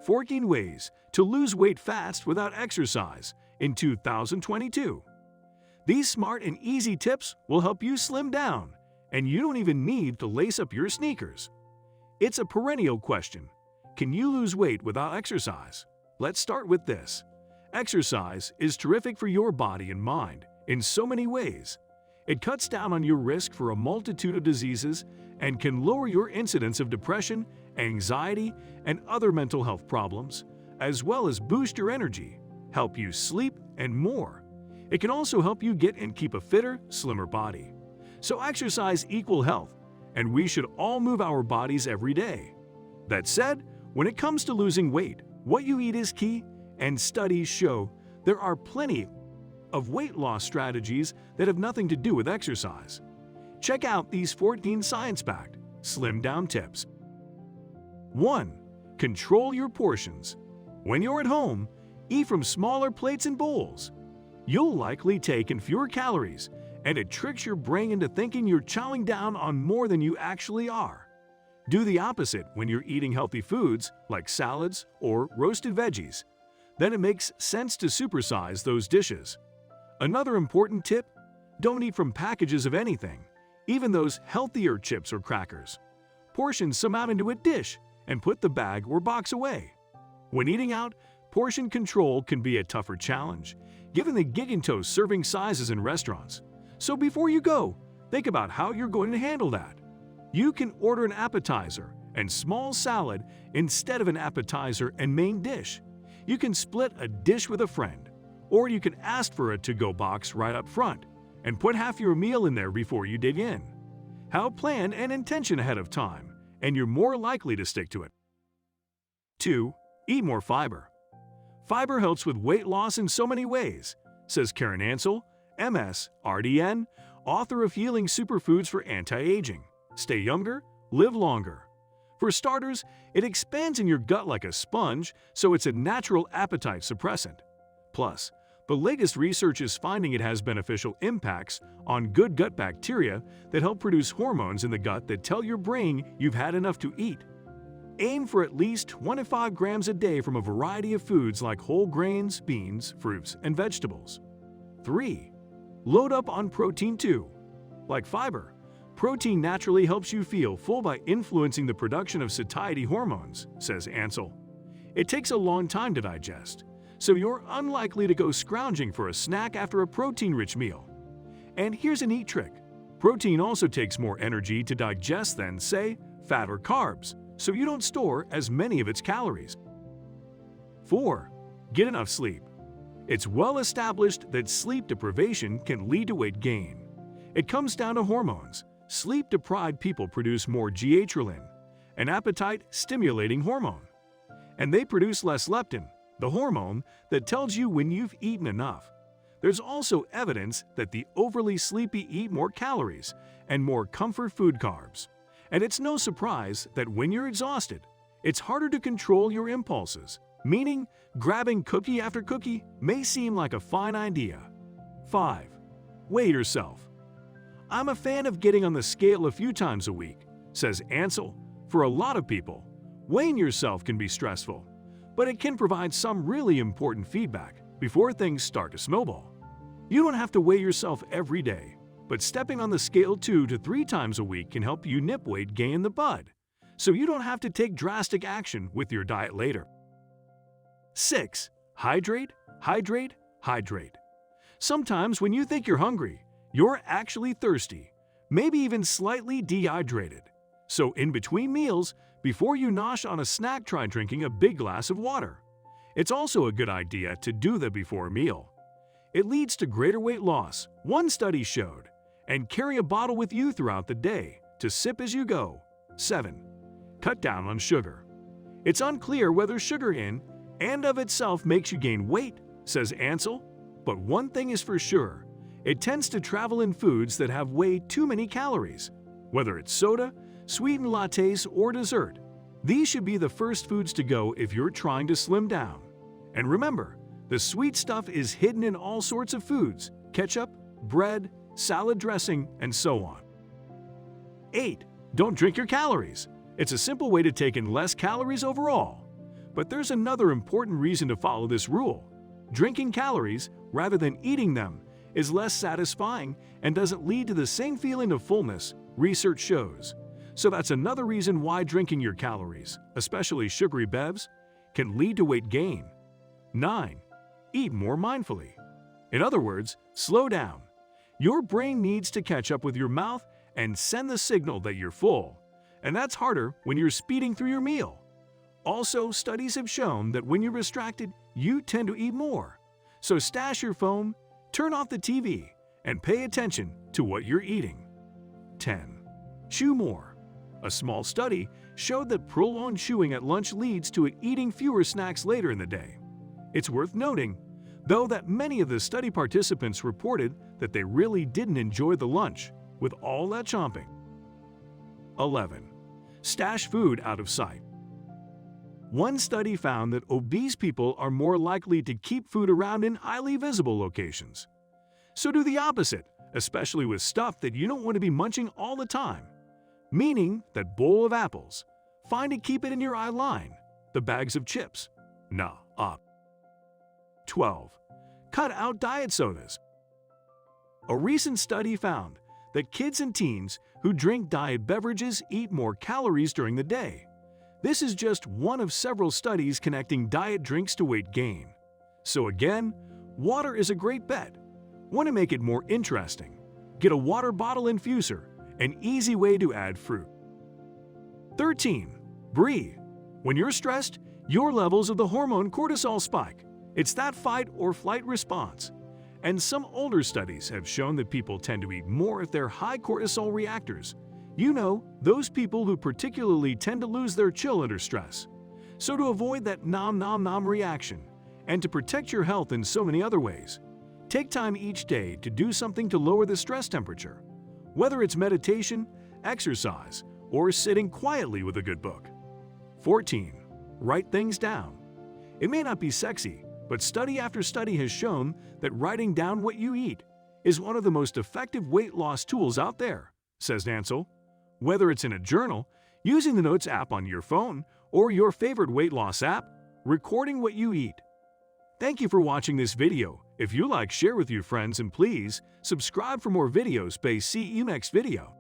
14 Ways to Lose Weight Fast Without Exercise in 2022. These smart and easy tips will help you slim down, and you don't even need to lace up your sneakers. It's a perennial question. Can you lose weight without exercise? Let's start with this. Exercise is terrific for your body and mind in so many ways. It cuts down on your risk for a multitude of diseases and can lower your incidence of depression, anxiety, and other mental health problems, as well as boost your energy, help you sleep, and more. It can also help you get and keep a fitter, slimmer body. So exercise equals health, and we should all move our bodies every day. That said, when it comes to losing weight, what you eat is key, and studies show there are plenty of weight loss strategies that have nothing to do with exercise. Check out these 14 science-backed, slim-down tips. 1. Control your portions. When you're at home, eat from smaller plates and bowls. You'll likely take in fewer calories, and it tricks your brain into thinking you're chowing down on more than you actually are. Do the opposite when you're eating healthy foods like salads or roasted veggies. Then it makes sense to supersize those dishes. Another important tip: don't eat from packages of anything, even those healthier chips or crackers. Portion some out into a dish and put the bag or box away. When eating out, portion control can be a tougher challenge, given the gigantic serving sizes in restaurants. So before you go, think about how you're going to handle that. You can order an appetizer and small salad instead of an appetizer and main dish. You can split a dish with a friend, or you can ask for a to-go box right up front and put half your meal in there before you dig in. Have a plan and intention ahead of time, and you're more likely to stick to it. 2. Eat more fiber. Fiber helps with weight loss in so many ways, says Karen Ansel, MS, RDN, author of Healing Superfoods for Anti-Aging. Stay younger, live longer. For starters, it expands in your gut like a sponge, so it's a natural appetite suppressant. Plus, the latest research is finding it has beneficial impacts on good gut bacteria that help produce hormones in the gut that tell your brain you've had enough to eat. Aim for at least 1 to 5 grams a day from a variety of foods like whole grains, beans, fruits, and vegetables. 3. Load up on protein too. Like fiber, protein naturally helps you feel full by influencing the production of satiety hormones, says Ansel. It takes a long time to digest, so you're unlikely to go scrounging for a snack after a protein-rich meal. And here's a neat trick. Protein also takes more energy to digest than, say, fat or carbs, so you don't store as many of its calories. 4. Get enough sleep. It's well established that sleep deprivation can lead to weight gain. It comes down to hormones. Sleep-deprived people produce more ghrelin, an appetite-stimulating hormone. And they produce less leptin, the hormone that tells you when you've eaten enough. There's also evidence that the overly sleepy eat more calories and more comfort food carbs. And it's no surprise that when you're exhausted, it's harder to control your impulses, meaning grabbing cookie after cookie may seem like a fine idea. 5. Weigh yourself. I'm a fan of getting on the scale a few times a week, says Ansel. For a lot of people, weighing yourself can be stressful, but it can provide some really important feedback before things start to snowball. You don't have to weigh yourself every day, but stepping on the scale 2 to 3 times a week can help you nip weight gain in the bud, so you don't have to take drastic action with your diet later. 6. Hydrate, hydrate, hydrate. Sometimes when you think you're hungry, you're actually thirsty, maybe even slightly dehydrated. So in between meals, before you nosh on a snack, try drinking a big glass of water. It's also a good idea to do that before a meal. It leads to greater weight loss, one study showed, and carry a bottle with you throughout the day to sip as you go. 7. Cut down on sugar. It's unclear whether sugar in and of itself makes you gain weight, says Ansel, but one thing is for sure. It tends to travel in foods that have way too many calories. Whether it's soda, sweetened lattes, or dessert, these should be the first foods to go if you're trying to slim down. And remember, the sweet stuff is hidden in all sorts of foods: ketchup, bread, salad dressing, and so on. 8. Don't drink your calories. It's a simple way to take in less calories overall. But there's another important reason to follow this rule. Drinking calories, rather than eating them, is less satisfying and doesn't lead to the same feeling of fullness, research shows. So that's another reason why drinking your calories, especially sugary bevs, can lead to weight gain. 9. Eat more mindfully. In other words, slow down. Your brain needs to catch up with your mouth and send the signal that you're full. And that's harder when you're speeding through your meal. Also, studies have shown that when you're distracted, you tend to eat more. So stash your phone, turn off the TV, and pay attention to what you're eating. 10. Chew more. A small study showed that prolonged chewing at lunch leads to eating fewer snacks later in the day. It's worth noting, though, that many of the study participants reported that they really didn't enjoy the lunch with all that chomping. 11. Stash food out of sight. One study found that obese people are more likely to keep food around in highly visible locations. So do the opposite, especially with stuff that you don't want to be munching all the time. Meaning that bowl of apples, find to keep it in your eye line. The bags of chips, nah, up. 12. Cut out diet sodas. A recent study found that kids and teens who drink diet beverages eat more calories during the day. This is just one of several studies connecting diet drinks to weight gain. So again, water is a great bet. Want to make it more interesting? Get a water bottle infuser, an easy way to add fruit. 13. Breathe. When you're stressed, your levels of the hormone cortisol spike. It's that fight or flight response. And some older studies have shown that people tend to eat more if they're high cortisol reactors. You know, those people who particularly tend to lose their chill under stress. So to avoid that nom nom nom reaction, and to protect your health in so many other ways, take time each day to do something to lower the stress temperature. Whether it's meditation, exercise, or sitting quietly with a good book. 14. Write things down. It may not be sexy, but study after study has shown that writing down what you eat is one of the most effective weight loss tools out there, says Nansel. Whether it's in a journal, using the Notes app on your phone, or your favorite weight loss app, recording what you eat. Thank you for watching this video. If you like, share with your friends, and please subscribe for more videos. See you next video.